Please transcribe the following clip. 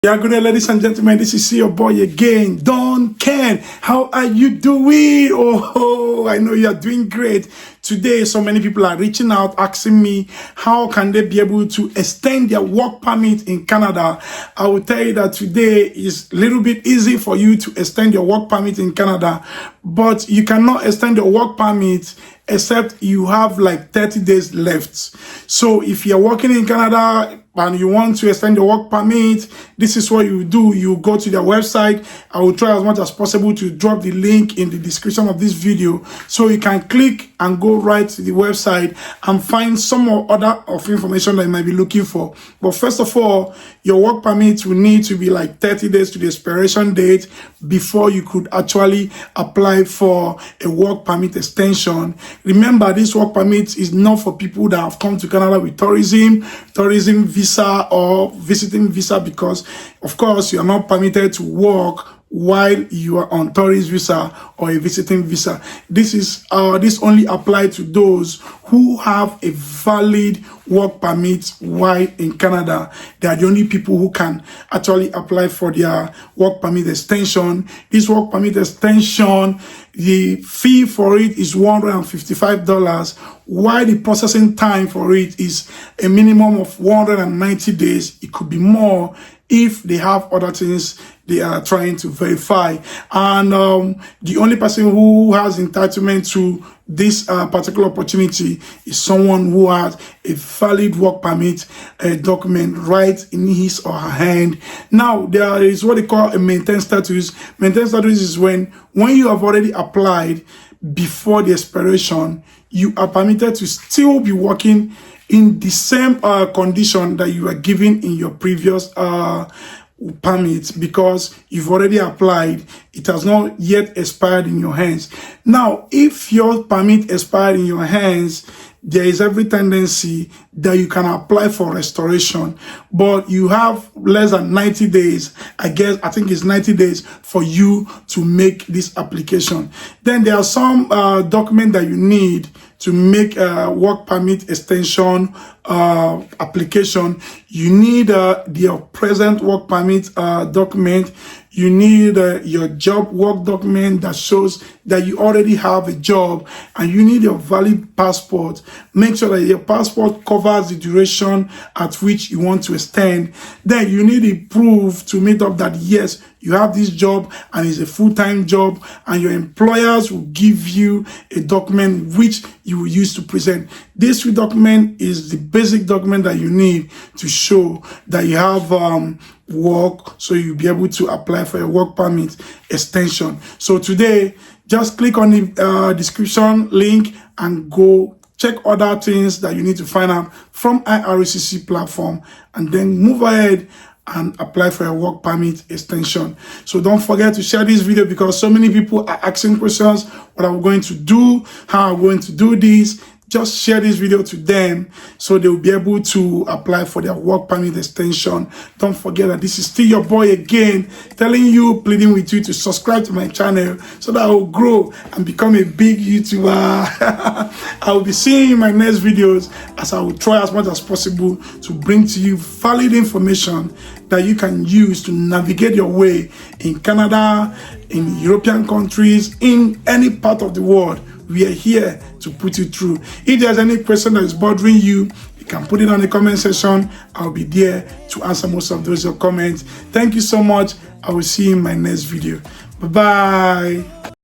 Yeah, good day, ladies and gentlemen. This is your boy again, Don Ken. How are you doing? Oh, I know you are doing great. Today, so many people are reaching out, asking me, how can they be able to extend their work permit in Canada? I will tell you that today is a little bit easy for you to extend your work permit in Canada, but you cannot extend your work permit except you have like 30 days left. So if you're working in Canada and you want to extend your work permit, this is what you do. You go to their website. I will try as much as possible to drop the link in the description of this video so you can click and go right to the website and find some other of information that you might be looking for. But first of all, your work permit will need to be like 30 days to the expiration date before you could actually apply for a work permit extension. Remember, this work permit is not for people that have come to Canada with tourism visa or visiting visa, because of course you are not permitted to work while you are on tourist visa or a visiting visa. This only applies to those who have a valid work permit while in Canada. They are the only people who can actually apply for their work permit extension. This work permit extension, the fee for it is $155, while the processing time for it is a minimum of 190 days. It could be more if they have other things they are trying to verify. And the only person who has entitlement to this particular opportunity is someone who has a valid work permit document right in his or her hand. Now, there is what they call a maintained status. Maintained status is when you have already applied before the expiration, you are permitted to still be working in the same condition that you were given in your previous permit, because you've already applied. It has not yet expired in your hands. Now, if your permit expired in your hands, there is every tendency that you can apply for restoration, but you have less than 90 days. I think it's 90 days for you to make this application. Then there are some documents that you need to make a work permit extension application. You need your present work permit document. You need your job work document that shows that you already have a job, and you need your valid passport. Make sure that your passport covers the duration at which you want to extend. Then you need a proof to meet up that yes, you have this job and it's a full-time job, and your employers will give you a document which you will use to present. This document is the basic document that you need to show that you have work, so you'll be able to apply for a work permit extension. So today, just click on the description link and go check other things that you need to find out from IRCC platform, and then move ahead and apply for a work permit extension. So don't forget to share this video, because so many people are asking questions. What are we going to do? How are we going to do this? Just share this video to them so they will be able to apply for their work permit extension. Don't forget that this is still your boy again, telling you, pleading with you to subscribe to my channel so that I will grow and become a big YouTuber. I will be seeing you in my next videos, as I will try as much as possible to bring to you valid information that you can use to navigate your way in Canada, in European countries, in any part of the world. We are here to put you through. If there's any question that is bothering you, you can put it on the comment section. I'll be there to answer most of those your comments. Thank you so much. I will see you in my next video. Bye-bye.